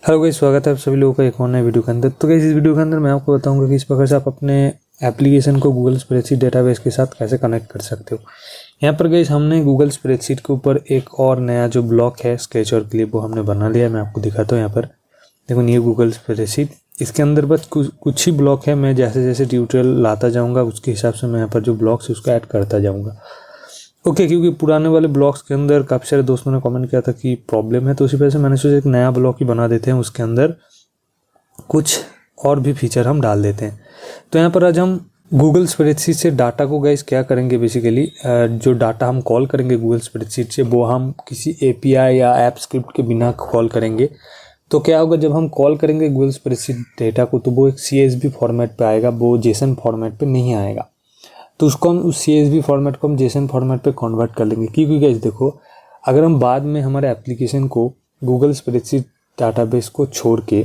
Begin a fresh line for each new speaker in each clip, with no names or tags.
Hello guys, स्वागत है आप सभी लोगों का एक और नए वीडियो के अंदर। तो गाइस, इस वीडियो के अंदर मैं आपको बताऊंगा कि इस प्रकार से आप अपने एप्लीकेशन को गूगल स्प्रेडशीट डेटाबेस के साथ कैसे कनेक्ट कर सकते हो। यहाँ पर गाइस हमने गूगल स्प्रेडशीट के ऊपर एक और नया जो ब्लॉक है स्केच और क्लिप वो हमने बना लिया है। मैं आपको दिखाता हूँ। यहाँ पर देखो, न्यू गूगल स्प्रेडशीट, इसके अंदर बस कुछ ही ब्लॉक है। मैं जैसे जैसे ट्यूटोरियल लाता जाऊँगा उसके हिसाब से मैं यहाँ पर जो ब्लॉक्स है उसको ऐड करता जाऊँगा। ओके, क्योंकि पुराने वाले ब्लॉक्स के अंदर काफ़ी सारे दोस्तों ने कमेंट किया था कि प्रॉब्लम है, तो उसी वजह से मैंने सोचा एक नया ब्लॉक ही बना देते हैं, उसके अंदर कुछ और भी फीचर हम डाल देते हैं। तो यहाँ पर आज हम गूगल स्प्रेडशीट से डाटा को गाइस क्या करेंगे, बेसिकली जो डाटा हम कॉल करेंगे गूगल स्प्रेडशीट से वो हम किसी एपीआई या ऐप स्क्रिप्ट के बिना कॉल करेंगे। तो क्या होगा, जब हम कॉल करेंगे गूगल स्प्रेडशीट डेटा को तो वो एक CSV फॉर्मेट पे आएगा, वो जेसन फॉर्मेट पे नहीं आएगा। तो उसको हम उस CSV फॉर्मेट को हम जेसन फॉर्मेट पे कन्वर्ट कर लेंगे। क्योंकि गाइस देखो, अगर हम बाद में हमारे एप्लीकेशन को गूगल स्प्रेडशीट डाटाबेस को छोड़ के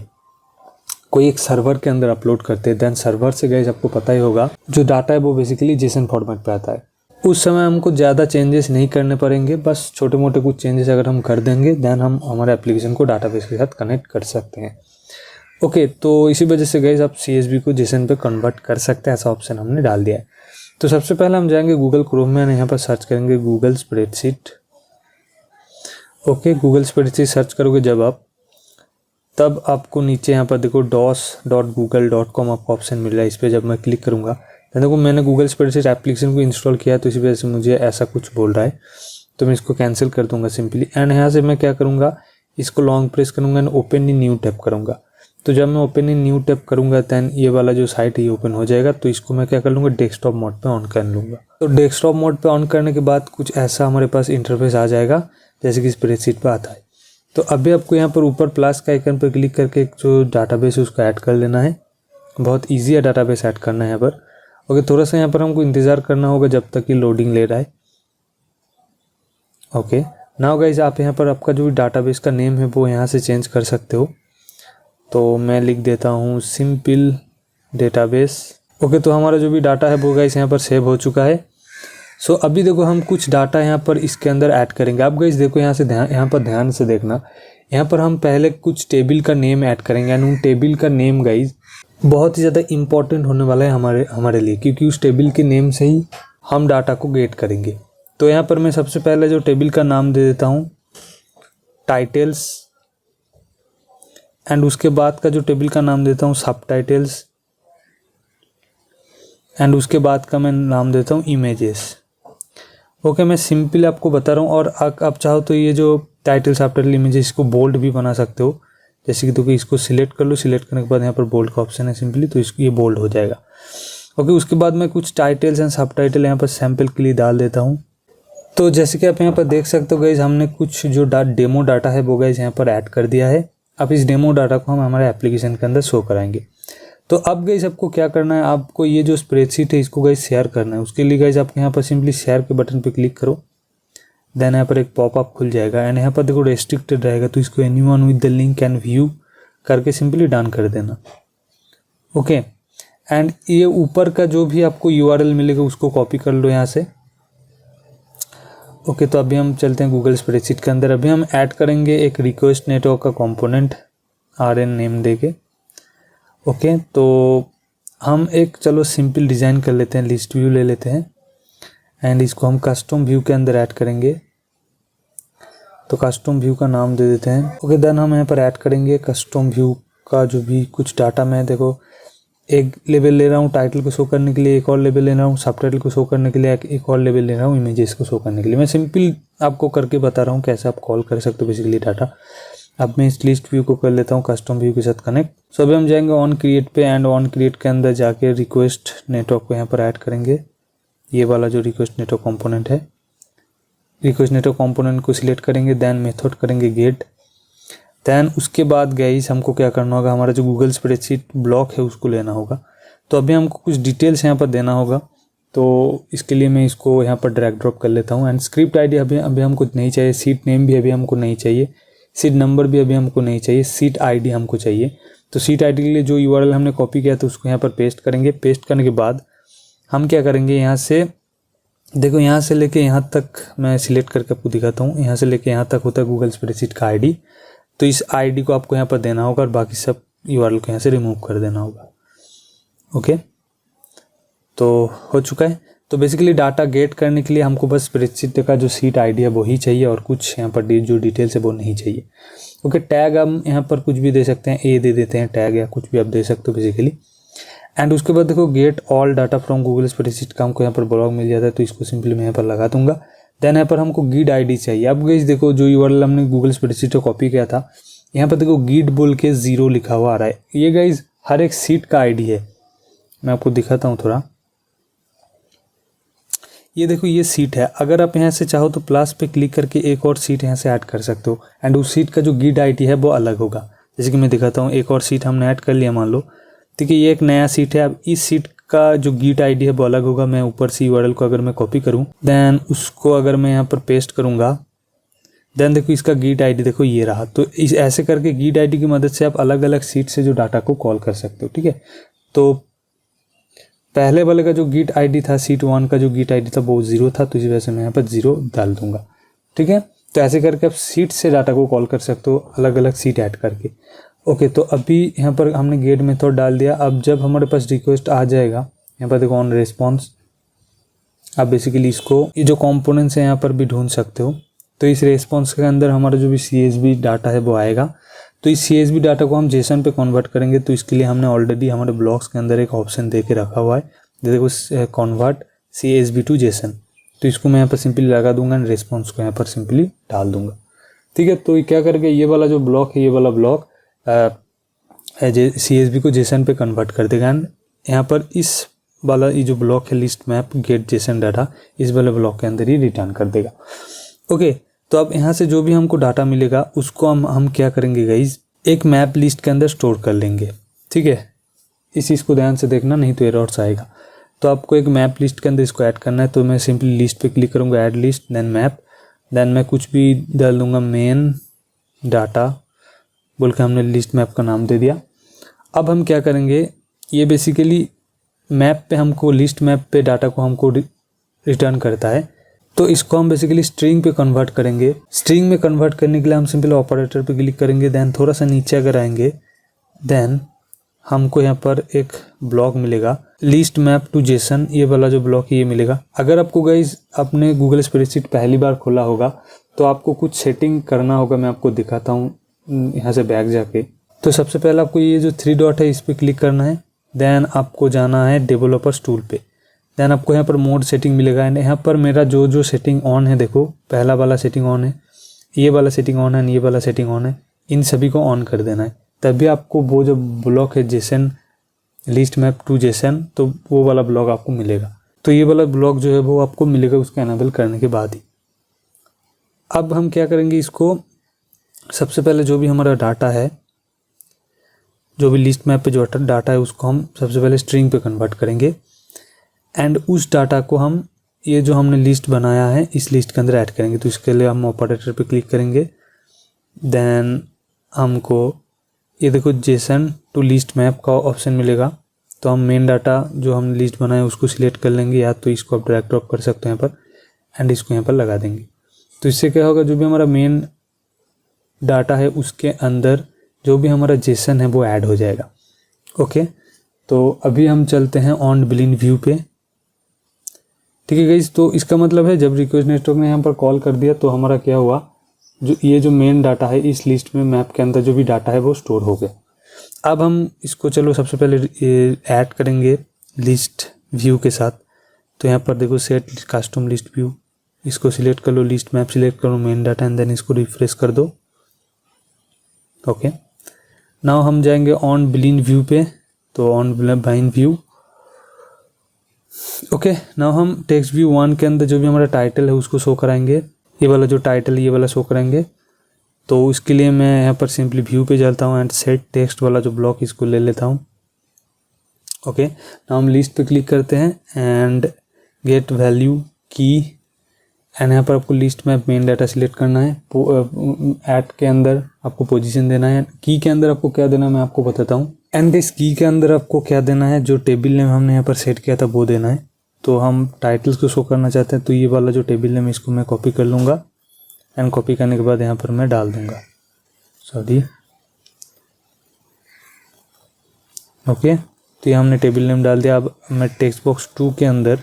कोई एक सर्वर के अंदर अपलोड करते हैं, देन सर्वर से गाइस आपको पता ही होगा जो डाटा है वो बेसिकली जेसन फॉर्मेट पे आता है। उस समय हमको ज़्यादा चेंजेस नहीं करने पड़ेंगे, बस छोटे मोटे कुछ चेंजेस अगर हम कर देंगे देन हम हमारे एप्लीकेशन को डाटाबेस के साथ कनेक्ट कर सकते हैं। ओके, तो इसी वजह से गाइस आप CSV को जेसन पे कन्वर्ट कर सकते हैं, ऐसा ऑप्शन हमने डाल दिया है। तो सबसे पहले हम जाएंगे गूगल क्रोम में, यहाँ पर सर्च करेंगे Google spreadsheet. Okay, Google spreadsheet search करोगे जब आप, तब आपको नीचे यहाँ पर देखो dos.google.com आपको ऑप्शन मिल रहा है। इस पर जब मैं क्लिक करूँगा तो देखो मैंने गूगल स्प्रेडशीट एप्लीकेशन को इंस्टॉल किया है, तो इसी वजह से मुझे ऐसा कुछ बोल रहा है। तो मैं इसको कैंसिल कर दूंगा सिंपली। एंड यहाँ से मैं क्या करूँगा, इसको लॉन्ग प्रेस करूँगा and open in new tab करूँगा। तो जब मैं ओपन इन न्यू टैब करूँगा दैन ये वाला जो साइट है ये ओपन हो जाएगा। तो इसको मैं क्या कर लूँगा, डेस्कटॉप मोड पे ऑन कर लूँगा। तो डेस्कटॉप मोड पे ऑन करने के बाद कुछ ऐसा हमारे पास इंटरफेस आ जाएगा जैसे कि स्प्रेडशीट पे आता है। तो अभी आपको यहाँ पर ऊपर प्लस का आइकन पर क्लिक करके एक जो डाटाबेस है उसको ऐड कर लेना है। बहुत ईजी है डाटाबेस ऐड करना है यहाँ पर। ओके, थोड़ा सा यहाँ पर हमको इंतज़ार करना होगा जब तक कि लोडिंग ले रहा है। ओके, नाउ गाइस आप यहाँ पर आपका जो भी डाटाबेस का नेम है वो यहाँ से चेंज कर सकते हो। तो मैं लिख देता हूँ सिंपल डेटाबेस। ओके, तो हमारा जो भी डाटा है वो गाइस यहाँ पर सेव हो चुका है। सो अभी देखो हम कुछ डाटा यहाँ पर इसके अंदर ऐड करेंगे। आप गाइस देखो यहाँ पर ध्यान से देखना, यहाँ पर हम पहले कुछ टेबल का नेम ऐड करेंगे। एंड उन टेबल का नेम गाइस बहुत ही ज़्यादा इंपॉर्टेंट होने वाला है हमारे लिए, क्योंकि उस टेबल के नेम से ही हम डाटा को गेट करेंगे। तो यहाँ पर मैं सबसे पहले जो टेबल का नाम दे देता हूँ टाइटल्स, एंड उसके बाद का जो टेबल का नाम देता हूँ सब टाइटल्स, एंड उसके बाद का मैं नाम देता हूँ इमेजेस। ओके, मैं सिंपल आपको बता रहा हूँ। और आप चाहो तो ये जो टाइटल सब टाइटल इमेजेस इसको बोल्ड भी बना सकते हो। जैसे कि तो इसको सिलेक्ट कर लो, सिलेक्ट करने के बाद यहाँ पर बोल्ड का ऑप्शन है सिंपली, तो इसको ये बोल्ड हो जाएगा। ओके, उसके बाद मैं कुछ टाइटल्स एंड सब टाइटल यहाँ पर सैम्पल के लिए डाल देता हूँ। तो जैसे कि आप यहाँ पर देख सकते हो गाइज, हमने कुछ जो डेमो डाटा है वो गाइज यहाँ पर ऐड कर दिया है। अब इस डेमो डाटा को हम हमारे एप्लीकेशन के अंदर शो कराएंगे। तो अब गाइज आपको क्या करना है, आपको ये जो स्प्रेडशीट है इसको गाइज शेयर करना है। उसके लिए गाइज आपको यहाँ पर सिंपली शेयर के बटन पे क्लिक करो। देन यहाँ पर एक पॉपअप खुल जाएगा एंड यहाँ पर देखो रेस्ट्रिक्टेड रहेगा, तो इसको anyone with the link can view करके सिंपली डन कर देना। ओके, एंड ये ऊपर का जो भी आपको URL मिलेगा उसको कॉपी कर लो यहाँ से। ओके, तो अभी हम चलते हैं गूगल स्प्रेडशीट के अंदर। अभी हम ऐड करेंगे एक रिक्वेस्ट नेटवर्क का कंपोनेंट RN नेम देके। ओके, तो हम एक चलो सिंपल डिज़ाइन कर लेते हैं, लिस्ट व्यू ले लेते हैं एंड इसको हम कस्टम व्यू के अंदर ऐड करेंगे। तो कस्टम व्यू का नाम दे देते हैं। ओके, देन हम यहाँ पर ऐड करेंगे कस्टम व्यू का जो भी कुछ डाटा। मैं देखो एक लेवल ले रहा हूँ टाइटल को शो करने के लिए, एक और लेवल ले रहा हूँ सब टाइटल को शो करने के लिए, एक और लेवल ले रहा हूँ इमेजेस को शो करने के लिए। मैं सिंपल आपको करके बता रहा हूँ कैसे आप कॉल कर सकते हो बेसिकली डाटा। अब मैं इस लिस्ट व्यू को कर लेता हूँ कस्टम व्यू के साथ कनेक्ट। सो अभी हम जाएंगे ऑन क्रिएट पे एंड ऑन क्रिएट के अंदर जाके रिक्वेस्ट नेटवर्क को यहाँ पर ऐड करेंगे। ये वाला जो रिक्वेस्ट नेटवर्क कंपोनेंट है, रिक्वेस्ट नेटवर्क कंपोनेंट को सिलेक्ट करेंगे, देन मेथड करेंगे गेट। देन उसके बाद गाइस हमको क्या करना होगा, हमारा जो गूगल स्प्रेडशीट ब्लॉक है उसको लेना होगा। तो अभी हमको कुछ डिटेल्स यहाँ पर देना होगा। तो इसके लिए मैं इसको यहाँ पर ड्रैग ड्रॉप कर लेता हूँ। एंड स्क्रिप्ट ID अभी हमको नहीं चाहिए, सीट नेम भी अभी हमको नहीं चाहिए, सीट नंबर भी अभी हमको नहीं चाहिए, सीट ID हमको चाहिए। तो सीट ID के लिए जो URL हमने कॉपी किया था उसको यहाँ पर पेस्ट करेंगे। पेस्ट करने के बाद हम क्या करेंगे, यहाँ से देखो यहाँ से लेके यहाँ तक मैं सिलेक्ट करके आपको दिखाता हूँ। यहाँ से लेके यहाँ तक होता है गूगल स्प्रेडशीट का ID। तो इस आईडी को आपको यहाँ पर देना होगा और बाकी सब यूआरएल को यहाँ से रिमूव कर देना होगा। ओके, तो हो चुका है। तो बेसिकली डाटा गेट करने के लिए हमको बस स्प्रेडशीट का जो सीट आईडी है वो ही चाहिए और कुछ यहाँ पर जो डिटेल्स है वो नहीं चाहिए। ओके, टैग हम यहाँ पर कुछ भी दे सकते हैं, ए दे देते हैं टैग या कुछ भी आप दे सकते हो बेसिकली। एंड उसके बाद देखो get all data from Google spreadsheet का हमको यहाँ पर ब्लॉक मिल जाता है, तो इसको सिंपली मैं यहाँ पर लगा दूंगा। देन यहाँ पर हमको गीड आईडी चाहिए। अब गाइस देखो जो यूआरएल हमने गूगल स्प्रेडशीट को कॉपी किया था, यहाँ पर देखो गीड बोल के 0 लिखा हुआ आ रहा है। ये गाइस हर एक सीट का आईडी है। मैं आपको दिखाता हूँ थोड़ा। ये देखो ये सीट है। अगर आप यहाँ से चाहो तो प्लस पे क्लिक करके एक और सीट यहाँ से ऐड कर सकते हो एंड उस सीट का जो गीड आईडी है वो अलग होगा। जैसे कि मैं दिखाता हूँ, एक और सीट हमने ऐड कर लिया मान लो, ठीक है, ये एक नया सीट है। अब इस सीट का जो गीट आईडी है वो अलग होगा। मैं ऊपर से यूआरएल को अगर मैं कॉपी करूँ देन उसको अगर मैं यहाँ पर पेस्ट करूँगा देन देखो इसका गीट आईडी देखो ये रहा। तो इस ऐसे करके गीट आईडी की मदद से आप अलग अलग सीट से जो डाटा को कॉल कर सकते हो। ठीक है, तो पहले वाले का जो गीट आईडी था सीट 1 का जो गीट आईडी था वो 0 था, तो इस वजह से मैं यहाँ पर 0 डाल दूंगा। ठीक है, तो ऐसे करके आप सीट से डाटा को कॉल कर सकते हो अलग अलग सीट ऐड करके। ओके, तो अभी यहाँ पर हमने गेट मेथड डाल दिया। अब जब हमारे पास रिक्वेस्ट आ जाएगा, यहाँ पर देखो ऑन रिस्पॉन्स, आप बेसिकली इसको ये जो कंपोनेंट्स है यहाँ पर भी ढूंढ सकते हो। तो इस रिस्पॉन्स के अंदर हमारा जो भी CSV डाटा है वो आएगा। तो इस CSV डाटा को हम जेसन पे कन्वर्ट करेंगे। तो इसके लिए हमने ऑलरेडी हमारे ब्लॉक्स के अंदर एक ऑप्शन दे के रखा हुआ है, देखो कन्वर्ट CSV टू जेसन। तो इसको मैं यहाँ पर सिंपली लगा दूंगा एंड रिस्पॉन्स को यहाँ पर सिंपली डाल दूंगा। ठीक है, तो ये क्या करके ये वाला जो ब्लॉक है, ये वाला ब्लॉक CSV को जेसन पे कन्वर्ट कर देगा एंड यहाँ पर इस वाला ये जो ब्लॉक है list map get JSON data, इस वाले ब्लॉक के अंदर ही रिटर्न कर देगा। ओके, तो अब यहाँ से जो भी हमको डाटा मिलेगा उसको हम क्या करेंगे गाइज, एक मैप लिस्ट के अंदर स्टोर कर लेंगे। ठीक है, इस चीज़ को ध्यान से देखना नहीं तो एरर्स आएगा। तो आपको एक मैप लिस्ट के अंदर इसको ऐड करना है। तो मैं सिंपली लिस्ट पे क्लिक करूँगा, add list, then map, then मैं कुछ भी डाल दूँगा, मेन डाटा बोल के हमने लिस्ट मैप का नाम दे दिया। अब हम क्या करेंगे, ये बेसिकली मैप पे हमको लिस्ट मैप पे डाटा को हमको रिटर्न करता है। तो इसको हम बेसिकली स्ट्रिंग पे कन्वर्ट करेंगे। स्ट्रिंग में कन्वर्ट करने के लिए हम सिंपल ऑपरेटर पे क्लिक करेंगे, देन थोड़ा सा नीचे अगर आएंगे देन हमको यहाँ पर एक ब्लॉक मिलेगा लिस्ट मैप टू जेसन, ये वाला जो ब्लॉक है ये मिलेगा। अगर आपको गाइज अपने गूगल स्प्रेडशीट पहली बार खोला होगा तो आपको कुछ सेटिंग करना होगा। मैं आपको दिखाता हूँ यहाँ से बैक जाके। तो सबसे पहले आपको ये जो 3 डॉट है इस पर क्लिक करना है, देन आपको जाना है डेवलपर्स टूल पे, देन आपको यहाँ पर मोड सेटिंग मिलेगा एंड यहाँ पर मेरा जो सेटिंग ऑन है, देखो पहला वाला सेटिंग ऑन है, ये वाला सेटिंग ऑन है, ये वाला सेटिंग ऑन है, इन सभी को ऑन कर देना है। तभी आपको वो जो ब्लॉक है JSON list map to JSON, तो वो वाला ब्लॉक आपको मिलेगा। तो ये वाला ब्लॉक जो है वो आपको मिलेगा उसको एनेबल करने के बाद ही। अब हम क्या करेंगे, इसको सबसे पहले जो भी हमारा डाटा है, जो भी लिस्ट मैप पे जो डाटा है उसको हम सबसे पहले स्ट्रिंग पे कन्वर्ट करेंगे एंड उस डाटा को हम ये जो हमने लिस्ट बनाया है इस लिस्ट के अंदर ऐड करेंगे। तो इसके लिए हम ऑपरेटर पे क्लिक करेंगे, देन हमको ये देखो जेसन टू लिस्ट मैप का ऑप्शन मिलेगा। तो हम मेन डाटा जो हमने लिस्ट बनाया उसको सिलेक्ट कर लेंगे, या तो इसको आप ड्रैग ड्रॉप कर सकते हैं यहाँ पर एंड इसको यहाँ पर लगा देंगे। तो इससे क्या होगा, जो भी हमारा मेन डाटा है उसके अंदर जो भी हमारा जेसन है वो ऐड हो जाएगा। ओके, तो अभी हम चलते हैं ऑन बिलिन व्यू पे। ठीक है गाइस, तो इसका मतलब है जब रिक्वेस्ट नेटवर्क ने यहाँ पर कॉल कर दिया तो हमारा क्या हुआ, जो ये जो मेन डाटा है इस लिस्ट में मैप के अंदर जो भी डाटा है वो स्टोर हो गया। अब हम इसको चलो सबसे पहले ऐड करेंगे लिस्ट व्यू के साथ। तो यहाँ पर देखो सेट कस्टम लिस्ट व्यू, इसको सिलेक्ट कर लो, लिस्ट मैप सिलेक्ट करो, मेन डाटा एंड देन इसको रिफ्रेश कर दो। ओके, नाउ हम जाएंगे ऑन बिलिन व्यू पे। तो ऑन बिलिन व्यू, ओके, नाउ हम टेक्स्ट व्यू 1 के अंदर जो भी हमारा टाइटल है उसको शो कराएंगे। ये वाला जो टाइटल है ये वाला शो कराएंगे। तो इसके लिए मैं यहाँ पर सिंपली व्यू पे जाता हूँ एंड सेट टेक्स्ट वाला जो ब्लॉक इसको ले लेता हूँ। ओके, नाउ हम लिस्ट पे क्लिक करते हैं एंड गेट वैल्यू की एंड यहाँ पर आपको लिस्ट में मेन डाटा सिलेक्ट करना है। ऐड के अंदर आपको पोजीशन देना है, की के अंदर आपको क्या देना है मैं आपको बताता हूँ। एंड इस की के अंदर आपको क्या देना है, जो टेबल नेम हमने यहाँ पर सेट किया था वो देना है। तो हम टाइटल्स को शो करना चाहते हैं, तो ये वाला जो टेबल नेम इसको मैं कॉपी कर लूँगा एंड कॉपी करने के बाद यहाँ पर मैं डाल दूँगा। Sorry, okay. तो ये हमने टेबल नेम डाल दिया। अब मैं टेक्स्ट बॉक्स 2 के अंदर,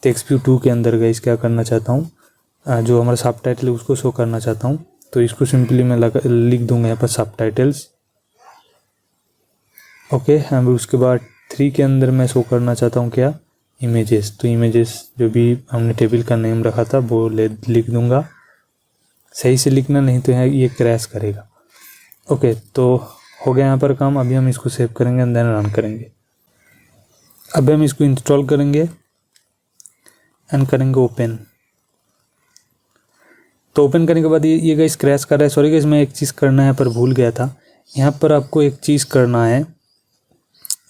टेक्स्ट व्यू 2 के अंदर गाइस क्या करना चाहता हूँ, जो हमारा सब टाइटल है उसको शो करना चाहता हूँ। तो इसको सिंपली मैं लिख दूंगा यहाँ पर सब टाइटल्स, ओके। अब उसके बाद 3 के अंदर मैं शो करना चाहता हूँ क्या, इमेजेस। तो इमेजेस जो भी हमने टेबल का नेम रखा था वो लिख दूंगा। सही से लिखना, नहीं तो यहाँ ये क्रैश करेगा, ओके। तो हो गया यहाँ पर काम। अभी हम इसको सेव करेंगे एंड देन रन करेंगे। अभी हम इसको इंस्टॉल करेंगे एंड करेंगे ओपन। तो ओपन करने के बाद ये गाइस क्रैश कर रहा है। सॉरी गाइस, मैं एक चीज़ करना है पर भूल गया था। यहाँ पर आपको एक चीज़ करना है,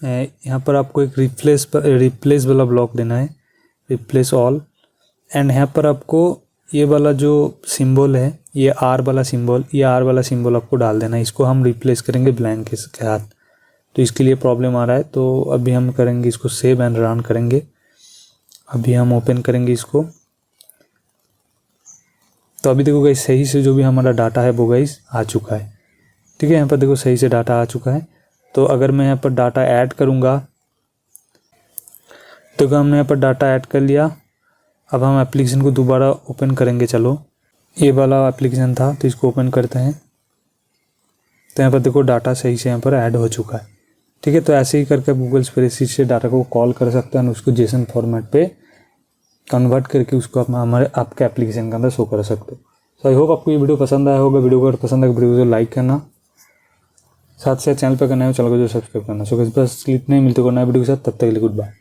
यहाँ पर आपको एक रिप्लेस वाला ब्लॉक देना है, रिप्लेस ऑल। एंड यहाँ पर आपको ये वाला जो सिंबल है, ये आर वाला सिंबल आपको डाल देना है। इसको हम रिप्लेस करेंगे ब्लैंक के साथ। तो इसके लिए प्रॉब्लम आ रहा है, तो अभी हम करेंगे इसको सेव एंड रन करेंगे। अभी हम ओपन करेंगे इसको। तो अभी देखो गाइस सही से जो भी हमारा डाटा है वो गाइस आ चुका है, ठीक है। यहाँ पर देखो सही से डाटा आ चुका है। तो अगर मैं यहाँ पर डाटा ऐड करूँगा, तो हमने यहाँ पर डाटा ऐड कर लिया। अब हम एप्लीकेशन को दोबारा ओपन करेंगे। चलो, ये वाला एप्लीकेशन था तो इसको ओपन करते हैं। तो यहाँ पर देखो डाटा सही से यहाँ पर ऐड हो चुका है, ठीक है। तो ऐसे ही करके गूगल स्प्रेडशीट से डाटा को कॉल कर सकते हैं, उसको जेसन फॉर्मेट पे कन्वर्ट करके उसको आपके एप्लीकेशन के अंदर शो कर सकते हो। सो आई होप आपको ये वीडियो पसंद आया होगा। वीडियो को अगर पसंद आए वीडियो को लाइक करना, साथ साथ चैनल पर करना है चैनल को जो सब्सक्राइब करना। सो बस इतना ही, मिलते को नया वीडियो के साथ, तब तक के लिए गुड बाय।